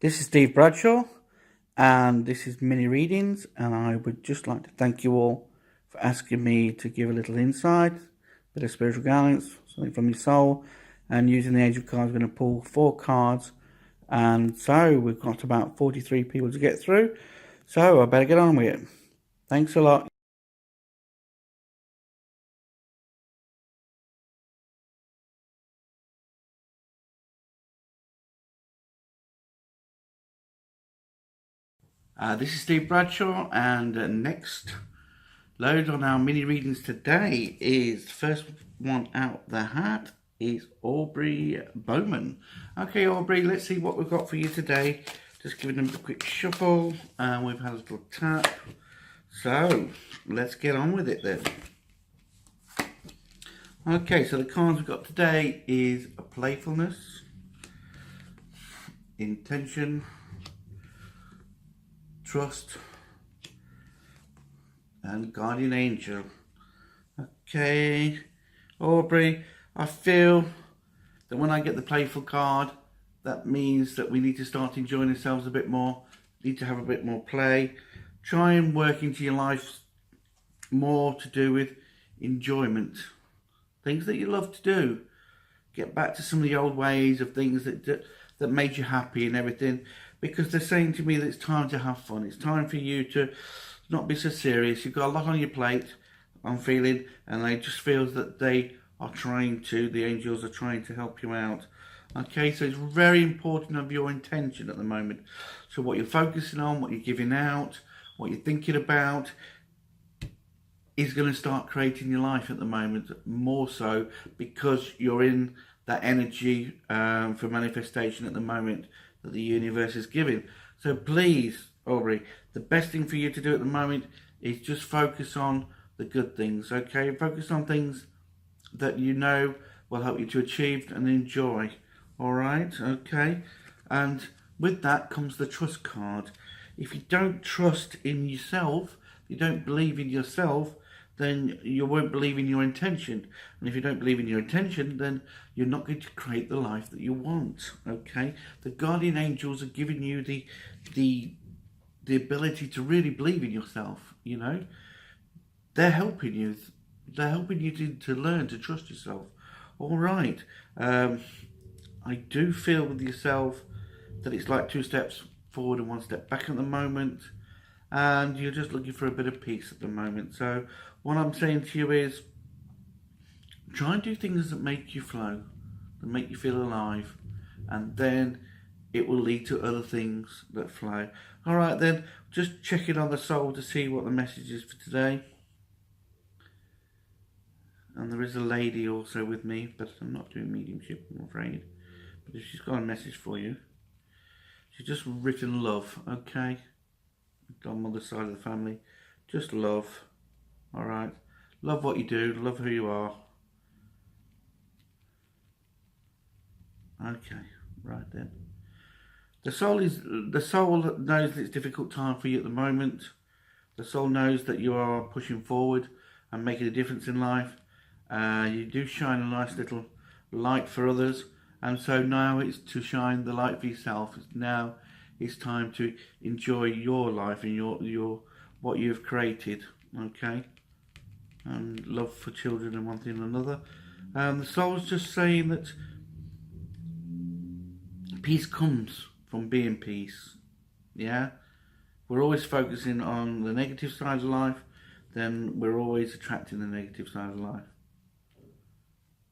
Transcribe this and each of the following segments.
This is Steve Bradshaw, and this is Mini Readings, and I would just like to thank you all for asking me to give a little insight, a bit of spiritual guidance, something from your soul, and using the angel cards, we're going to pull 4 cards, and so we've got about 43 people to get through, so I better get on with it. Thanks a lot. This is Steve Bradshaw, and next load on our mini readings today is the first one out the hat is Aubrey Bowman. Okay, Aubrey, let's see what we've got for you today. Just giving them a quick shuffle, and we've had a little tap. So let's get on with it then. Okay, so the cards we've got today is a playfulness, intention, trust, and guardian angel. Okay, Aubrey, I feel that when I get the playful card, that means that we need to start enjoying ourselves a bit more, need to have a bit more play, try and work into your life more to do with enjoyment, things that you love to do. Get back to some of the old ways of things that made you happy and everything, because they're saying to me that it's time to have fun. It's time for you to not be so serious. You've got a lot on your plate, I'm feeling, and I just feel that the angels are trying to help you out. Okay, so it's very important of your intention at the moment. So what you're focusing on, what you're giving out, what you're thinking about, is going to start creating your life at the moment, more so because you're in that energy for manifestation at the moment that the universe is giving. So please, Aubrey, the best thing for you to do at the moment is just focus on the good things, okay? Focus on things that you know will help you to achieve and enjoy, all right? Okay? And with that comes the trust card. If you don't trust in yourself, you don't believe in yourself, then you won't believe in your intention. And if you don't believe in your intention, then you're not going to create the life that you want, okay? The guardian angels are giving you the ability to really believe in yourself, you know? They're helping you. They're helping you to learn to trust yourself. All right. I do feel with yourself that it's like 2 steps forward and 1 step back at the moment, and you're just looking for a bit of peace at the moment. So what I'm saying to you is try and do things that make you flow, that make you feel alive, and then it will lead to other things that flow. All right then, just checking on the soul to see what the message is for today. And there is a lady also with me, but I'm not doing mediumship, I'm afraid. But if she's got a message for you, she's just written love, okay? On the other side of the family, just love. All right, love what you do, love who you are. Okay, right then. The soul knows that it's a difficult time for you at the moment. The soul knows that you are pushing forward and making a difference in life. You do shine a nice little light for others, and so now it's to shine the light for yourself. Now it's time to enjoy your life and your what you've created, okay? And love for children and one thing and another. The soul's just saying that peace comes from being peace. Yeah? We're always focusing on the negative side of life, then we're always attracting the negative side of life.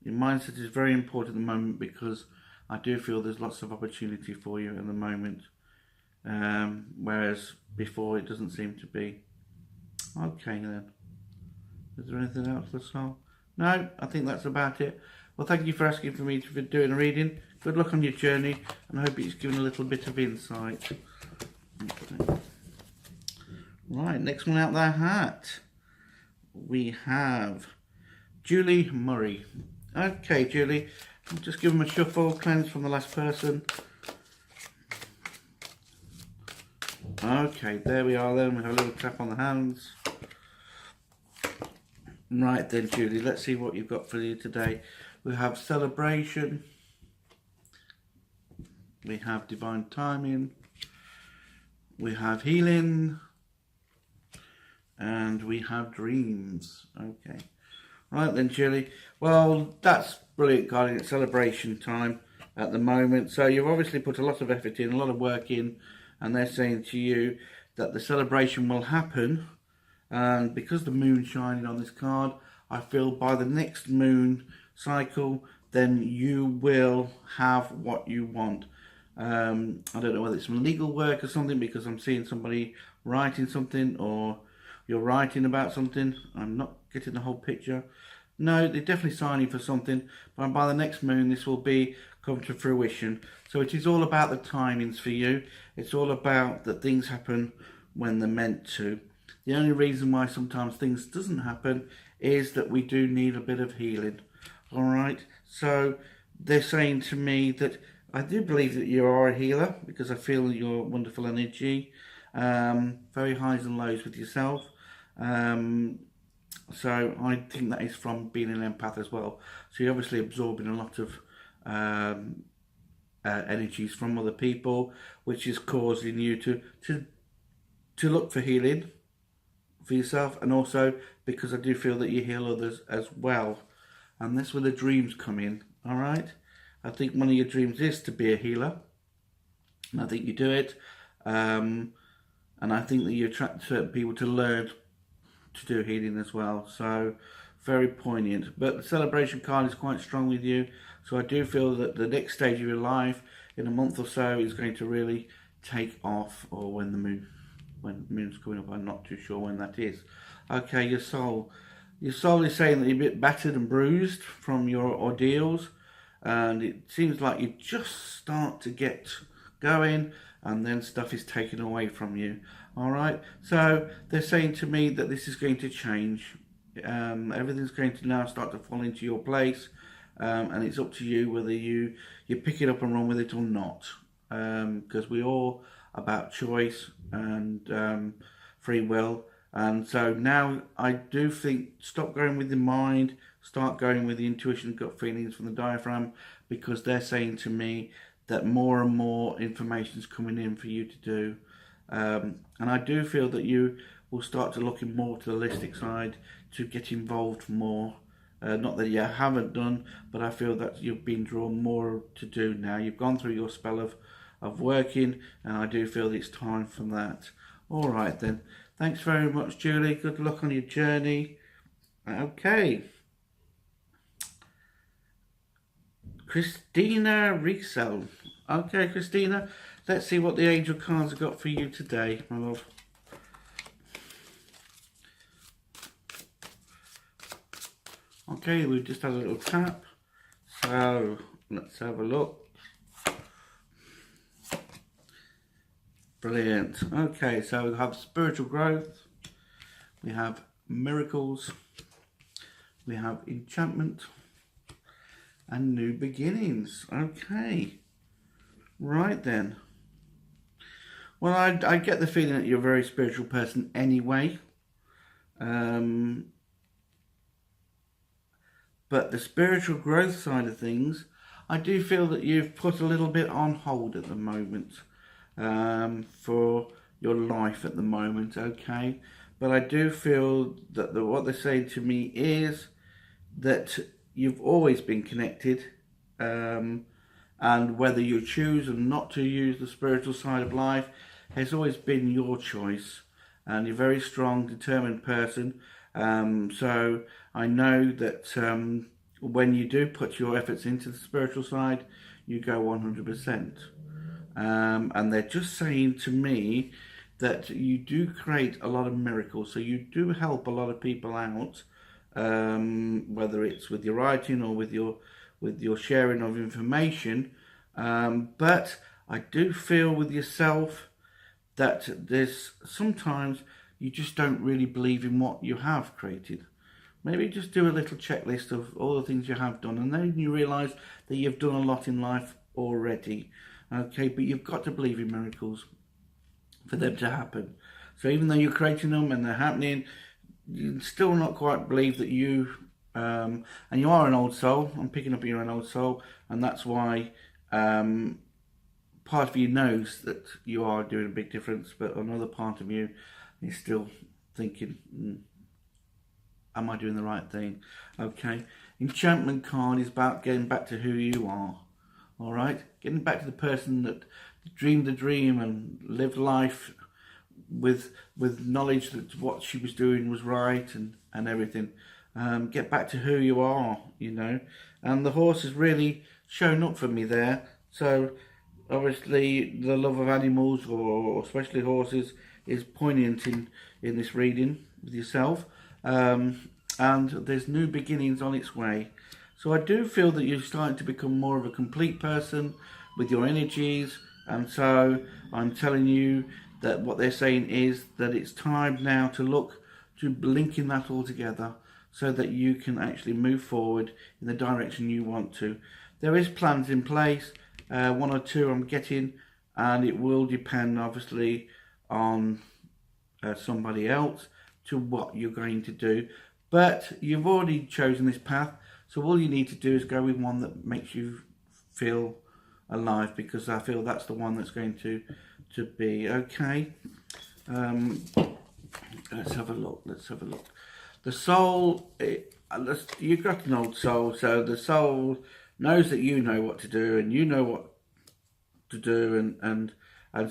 Your mindset is very important at the moment, because I do feel there's lots of opportunity for you at the moment, whereas before it doesn't seem to be. Okay then. Is there anything else for the soul? No, I think that's about it. Well, thank you for asking for me to do a reading. Good luck on your journey, and I hope it's given a little bit of insight. Okay. Right, next one out the hat. We have Julie Murray. Okay, Julie, just give them a shuffle, cleanse from the last person. Okay, there we are then. We have a little tap on the hands. Right then, Julie, let's see what you've got for you today. We have celebration, we have divine timing, we have healing, and we have dreams. Okay. Right then, Julie. Well, that's brilliant, guys. It's celebration time at the moment. So you've obviously put a lot of effort in, a lot of work in, and they're saying to you that the celebration will happen. And because the moon's shining on this card, I feel by the next moon cycle, then you will have what you want. I don't know whether it's some legal work or something, because I'm seeing somebody writing something, or you're writing about something. I'm not getting the whole picture. No, they're definitely signing for something, but by the next moon this will be come to fruition. So it is all about the timings for you. It's all about that things happen when they're meant to. The only reason why sometimes things doesn't happen is that we do need a bit of healing. All right, so they're saying to me that I do believe that you are a healer, because I feel your wonderful energy, very highs and lows with yourself. So I think that is from being an empath as well. So you're obviously absorbing a lot of energies from other people, which is causing you to look for healing for yourself, and also because I do feel that you heal others as well. And that's where the dreams come in. All right, I think one of your dreams is to be a healer, and I think you do it. And I think that you attract certain people to learn to do healing as well. So very poignant. But the celebration card is quite strong with you. So I do feel that the next stage of your life in a month or so is going to really take off, or when the moon's coming up. I'm not too sure when that is. Okay, your soul. Your soul is saying that you're a bit battered and bruised from your ordeals, and it seems like you just start to get going, and then stuff is taken away from you. All right, so they're saying to me that this is going to change. Everything's going to now start to fall into your place, and it's up to you whether you pick it up and run with it or not, because we're all about choice and free will. And so now I do think, stop going with the mind, start going with the intuition, gut feelings from the diaphragm, because they're saying to me that more and more information is coming in for you to do. And I do feel that you will start to look more to the holistic side, to get involved more. Not that you haven't done, but I feel that you've been drawn more to do now. You've gone through your spell of working, and I do feel it's time for that. All right then. Thanks very much, Julie. Good luck on your journey. Okay. Christina Riesel. Okay, Christina. Let's see what the angel cards have got for you today, my love. Okay, we've just had a little tap. So, let's have a look. Brilliant. Okay, so we have spiritual growth, we have miracles, we have enchantment, and new beginnings. Okay, right then. Well, I get the feeling that you're a very spiritual person anyway. But the spiritual growth side of things, I do feel that you've put a little bit on hold at the moment. For your life at the moment, okay? But I do feel that what they're saying to me is that you've always been connected, and whether you choose or not to use the spiritual side of life has always been your choice, and you're a very strong, determined person. So I know that when you do put your efforts into the spiritual side, you go 100%. And they're just saying to me that you do create a lot of miracles. So you do help a lot of people out, whether it's with your writing or with your sharing of information. But I do feel with yourself that there's sometimes you just don't really believe in what you have created. Maybe just do a little checklist of all the things you have done, and then you realise that you've done a lot in life already. Okay, but you've got to believe in miracles for them to happen. So even though you're creating them and they're happening, you still not quite believe that you, and you are an old soul. I'm picking up you're an old soul, and that's why part of you knows that you are doing a big difference, but another part of you is still thinking, am I doing the right thing? Okay. Enchantment card is about getting back to who you are. All right. Getting back to the person that dreamed the dream and lived life with knowledge that what she was doing was right and everything. Get back to who you are, you know. And the horse has really shown up for me there. So obviously the love of animals, or especially horses, is poignant in this reading with yourself. And there's new beginnings on its way. So I do feel that you're starting to become more of a complete person with your energies. And so I'm telling you that what they're saying is that it's time now to look to linking that all together so that you can actually move forward in the direction you want to. There is plans in place, 1 or 2 I'm getting, and it will depend obviously on somebody else to what you're going to do. But you've already chosen this path, so all you need to do is go with one that makes you feel alive, because I feel that's the one that's going to be okay. Let's have a look. The soul, you've got an old soul, so the soul knows that you know what to do and you know what to do, and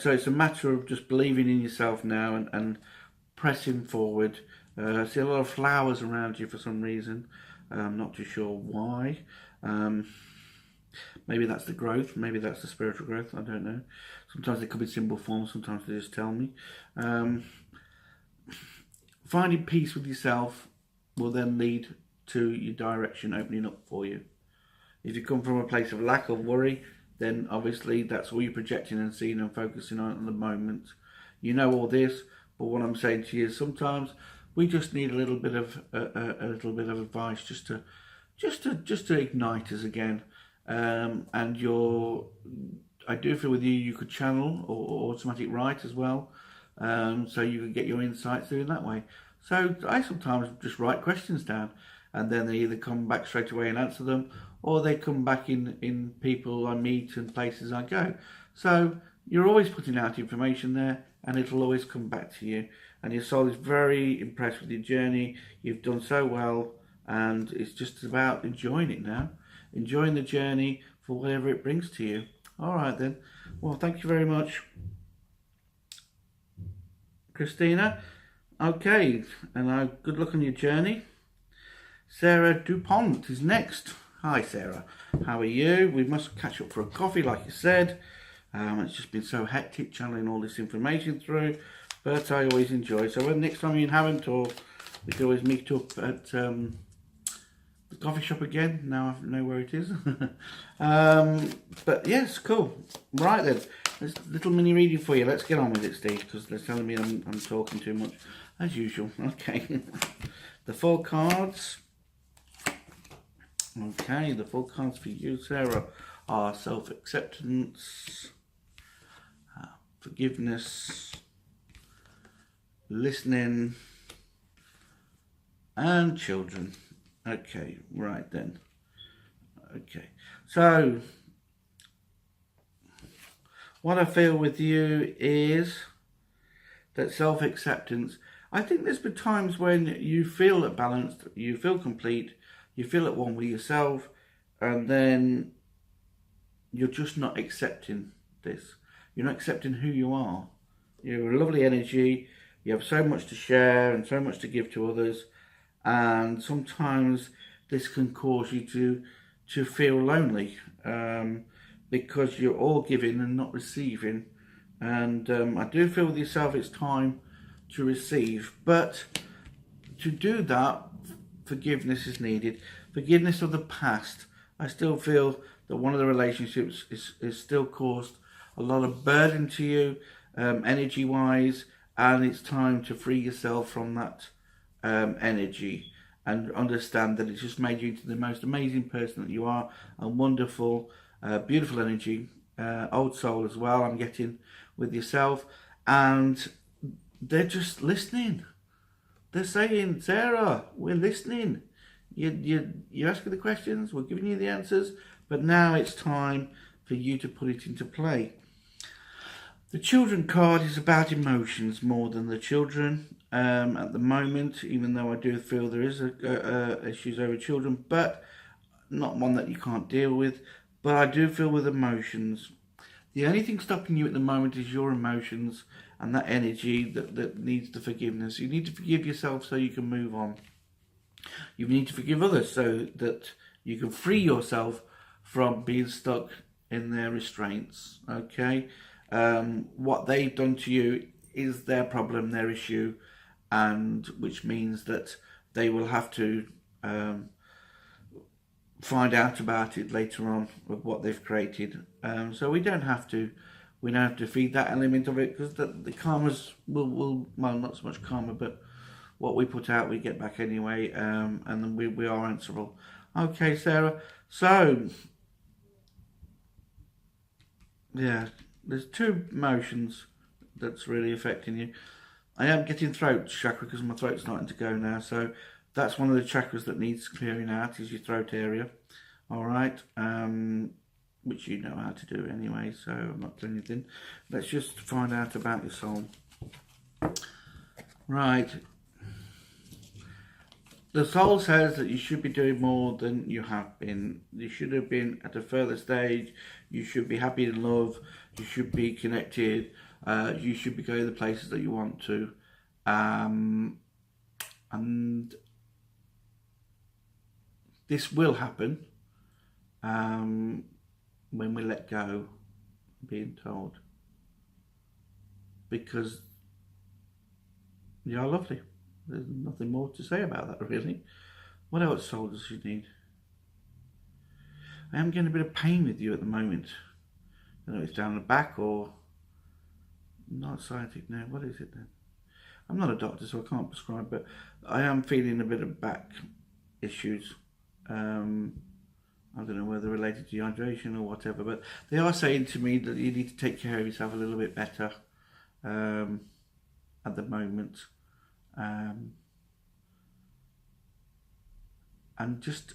so it's a matter of just believing in yourself now and pressing forward. I see a lot of flowers around you for some reason. I'm not too sure why. Maybe that's the growth, maybe that's the spiritual growth, I don't know. Sometimes they could be symbol form, sometimes they just tell me. Finding peace with yourself will then lead to your direction opening up for you. If you come from a place of lack or worry, then obviously that's all you're projecting and seeing and focusing on at the moment. You know all this, but what I'm saying to you is sometimes we just need a little bit of advice just to ignite us again. And I do feel with you could channel or automatic write as well, so you can get your insights through in that way. So I sometimes just write questions down, and then they either come back straight away and answer them, or they come back in people I meet and places I go. So you're always putting out information there, and it'll always come back to you. And your soul is very impressed with your journey. You've done so well, and it's just about enjoying it now. Enjoying the journey for whatever it brings to you. All right then. Well, thank you very much, Christina. Okay, and good luck on your journey. Sarah DuPont is next. Hi Sarah, how are you? We must catch up for a coffee like you said. It's just been so hectic channeling all this information through, but I always enjoy. So when next time you're in Haventor, we can always meet up at the coffee shop again. Now I know where it is. But yes, cool. Right then, there's a little mini reading for you. Let's get on with it, Steve, because they're telling me I'm talking too much as usual. Okay. The 4 cards. Okay, the 4 cards for you, Sarah, are self-acceptance, forgiveness, listening, and children. Okay, right then. Okay, so what I feel with you is that self-acceptance, I think there's been times when you feel at balanced, you feel complete, you feel at one with yourself, and then you're just not accepting this. You're not accepting who you are. You're a lovely energy, you have so much to share and so much to give to others, and sometimes this can cause you to feel lonely, because you're all giving and not receiving. And I do feel with yourself it's time to receive, but to do that, forgiveness is needed. Forgiveness of the past. I still feel that one of the relationships is still caused a lot of burden to you, energy wise, and it's time to free yourself from that energy and understand that it's just made you into the most amazing person that you are, a wonderful, beautiful energy, old soul as well I'm getting with yourself, and they're just listening. They're saying, Sarah, we're listening. You're asking the questions, we're giving you the answers, but now it's time for you to put it into play. The children card is about emotions more than the children at the moment, even though I do feel there is issues over children, but not one that you can't deal with. But I do feel with emotions. The only thing stopping you at the moment is your emotions and that energy that needs the forgiveness. You need to forgive yourself so you can move on. You need to forgive others so that you can free yourself from being stuck in their restraints. Okay? What they've done to you is their problem, their issue, and which means that they will have to find out about it later on with what they've created. So we don't have to feed that element of it, because the karmas will well, not so much karma, but what we put out we get back anyway, and then we are answerable. Okay, Sarah, so yeah, there's two emotions that's really affecting you. I am getting throat chakra because my throat's starting to go now, so that's one of the chakras that needs clearing out, is your throat area. All right, which you know how to do anyway, so I'm not doing anything. Let's just find out about your soul. Right. The soul says that you should be doing more than you have been. You should have been at a further stage. You should be happy in love. You should be connected. You should be going the places that you want to. And this will happen when we let go, being told. Because you are lovely. There's nothing more to say about that, really. What else, soul, does she need? I am getting a bit of pain with you at the moment. I don't know if it's down the back or not sciatic nerve. What is it then? I'm not a doctor, so I can't prescribe, but I am feeling a bit of back issues. I don't know whether related to dehydration or whatever, but they are saying to me that you need to take care of yourself a little bit better at the moment. And just,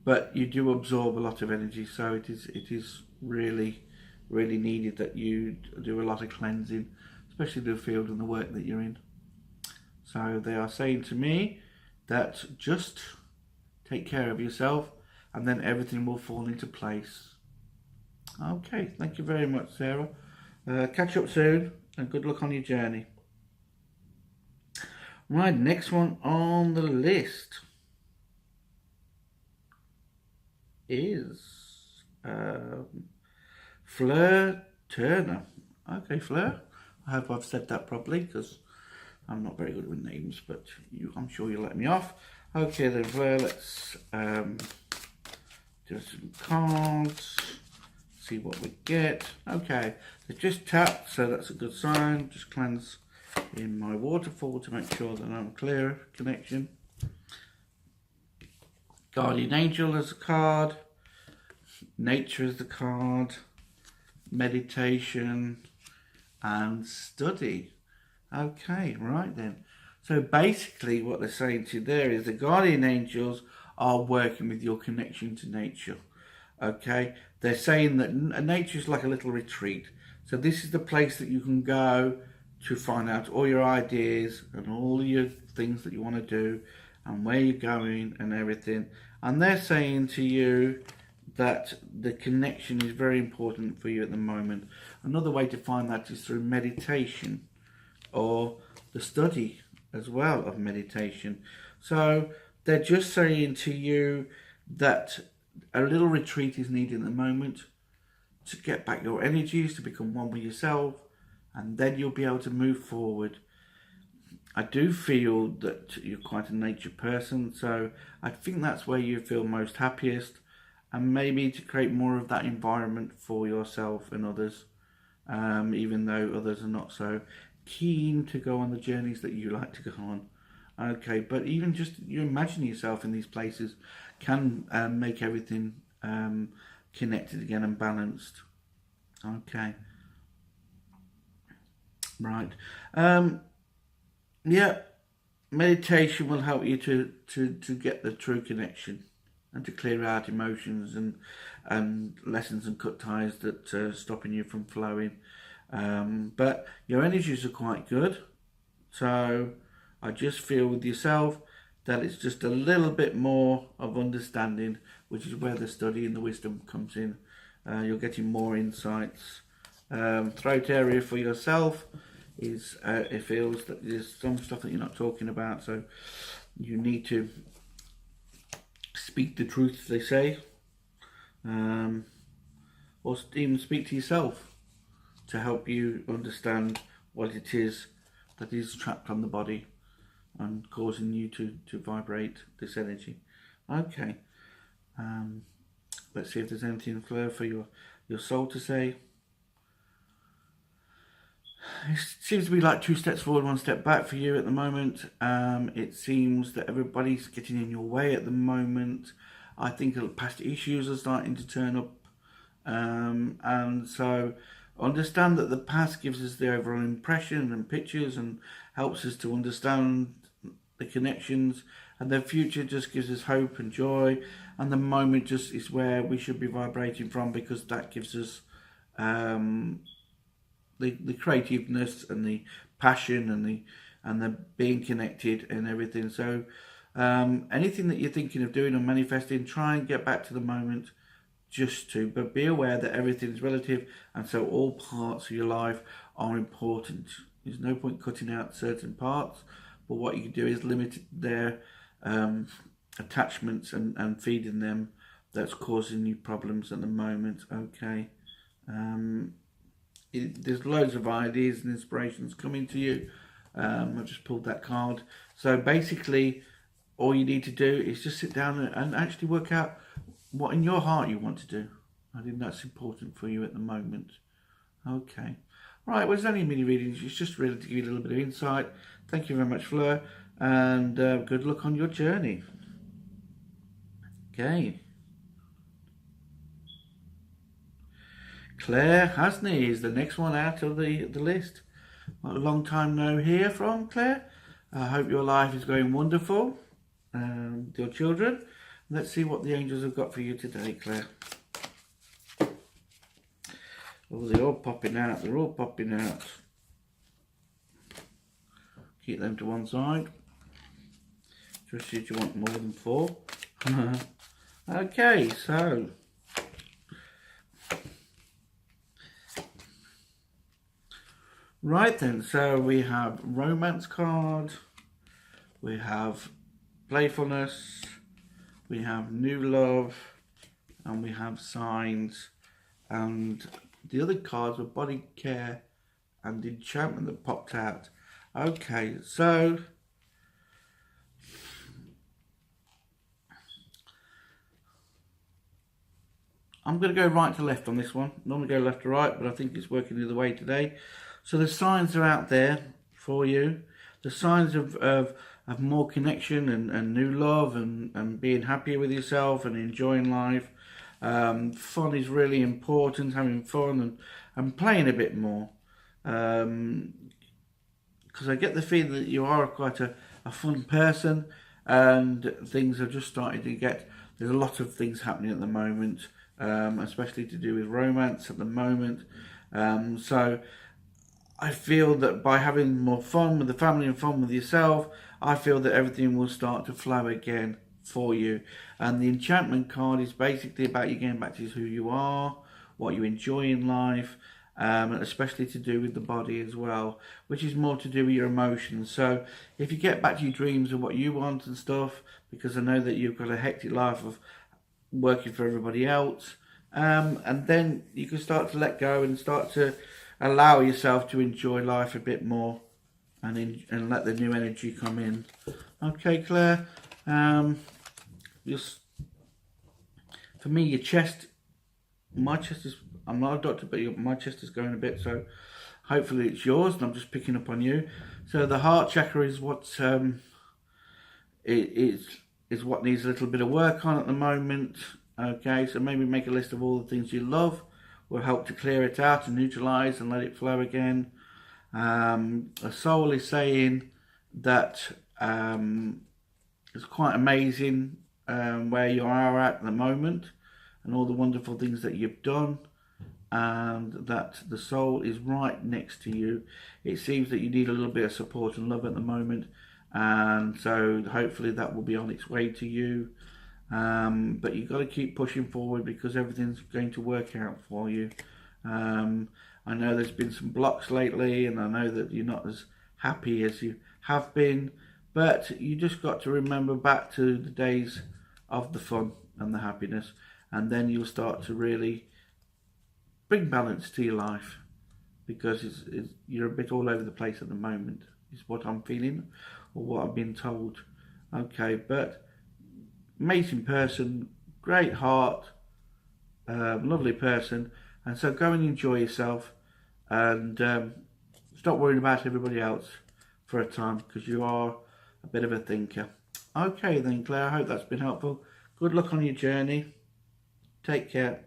but you do absorb a lot of energy, so it is really needed that you do a lot of cleansing, especially the field and the work that you're in. So they are saying to me that just take care of yourself and then everything will fall into place. Okay, thank you very much, Sarah. Catch up soon and good luck on your journey. Right, next one on the list is Fleur Turner. Okay, Fleur. I hope I've said that properly, because I'm not very good with names, but I'm sure you'll let me off. Okay then, Fleur, let's do some cards, see what we get. Okay, so just tap, so that's a good sign. Just cleanse in my waterfall to make sure that I'm clear connection. Guardian Angel as a card, Nature as the card, Meditation and Study. Okay, right then. So basically what they're saying to you there is the Guardian Angels are working with your connection to nature. Okay, they're saying that nature is like a little retreat. So this is the place that you can go to find out all your ideas and all your things that you want to do and where you're going and everything. And they're saying to you that the connection is very important for you at the moment. Another way to find that is through meditation or the study as well of meditation. So they're just saying to you that a little retreat is needed at the moment to get back your energies, to become one with yourself, and then you'll be able to move forward. I do feel that you're quite a nature person, so I think that's where you feel most happiest, and maybe to create more of that environment for yourself and others, even though others are not so keen to go on the journeys that you like to go on. Okay, but even just you imagine yourself in these places can make everything connected again and balanced. Okay. Right. Yeah, meditation will help you to get the true connection and to clear out emotions and lessons and cut ties that are stopping you from flowing. But your energies are quite good. So I just feel with yourself that it's just a little bit more of understanding, which is where the study and the wisdom comes in. You're getting more insights. Throat area for yourself is it feels that there's some stuff that you're not talking about, so you need to speak the truth, they say, or even speak to yourself to help you understand what it is that is trapped on the body and causing you to vibrate this energy. Okay, let's see if there's anything further for your soul to say. It seems to be like 2 steps forward, 1 step back for you at the moment. It seems that everybody's getting in your way at the moment. I think past issues are starting to turn up. And so understand that the past gives us the overall impression and pictures and helps us to understand the connections, and the future just gives us hope and joy, and the moment just is where we should be vibrating from, because that gives us the creativeness and the passion and the being connected and everything. So anything that you're thinking of doing or manifesting, try and get back to the moment, but be aware that everything is relative, and so all parts of your life are important. There's no point cutting out certain parts, but what you can do is limit their attachments and feeding them. That's causing you problems at the moment. Okay. There's loads of ideas and inspirations coming to you. I've just pulled that card. So basically, all you need to do is just sit down and actually work out what in your heart you want to do. I think that's important for you at the moment. Okay. Right, well, it's only a mini reading. It's just really to give you a little bit of insight. Thank you very much, Fleur, and good luck on your journey. Okay. Claire Hasney is the next one out of the list. Well, a long time no hear from, Claire. I hope your life is going wonderful. Your children. Let's see what the angels have got for you today, Claire. Oh, they're all popping out. They're all popping out. Keep them to one side. Just if you want more than 4. Okay, so right then, so we have romance card, we have playfulness, we have new love, and we have signs, and the other cards were body care and enchantment that popped out. Okay, so I'm going to go right to left on this one. Normally go left to right, but I think it's working the other way today. So the signs are out there for you. The signs of more connection and new love and being happier with yourself and enjoying life. Fun is really important, having fun and playing a bit more. Because I get the feeling that you are quite a fun person, and things are just starting to there's a lot of things happening at the moment, especially to do with romance at the moment. So I feel that by having more fun with the family and fun with yourself, I feel that everything will start to flow again for you. And the enchantment card is basically about you getting back to who you are, what you enjoy in life, and especially to do with the body as well, which is more to do with your emotions. So if you get back to your dreams and what you want and stuff, because I know that you've got a hectic life of working for everybody else, and then you can start to let go and start to allow yourself to enjoy life a bit more, and let the new energy come in. Okay, Claire. Just for me, your chest, my chest is. I'm not a doctor, but my chest is going a bit, so hopefully it's yours, and I'm just picking up on you. So the heart chakra is what is what needs a little bit of work on at the moment. Okay, so maybe make a list of all the things you love. Will help to clear it out and neutralize and let it flow again. The soul is saying that it's quite amazing where you are at the moment and all the wonderful things that you've done. and that the soul is right next to you. It seems that you need a little bit of support and love at the moment, and so hopefully that will be on its way to you. But you've got to keep pushing forward because everything's going to work out for you. I know there's been some blocks lately, and I know that you're not as happy as you have been, but you just got to remember back to the days of the fun and the happiness, and then you'll start to really bring balance to your life, because you're a bit all over the place at the moment, is what I'm feeling, or what I've been told. Okay, but amazing person, great heart, lovely person, and so go and enjoy yourself, and stop worrying about everybody else for a time, because you are a bit of a thinker. Okay then, Claire, I hope that's been helpful. Good luck on your journey. Take care.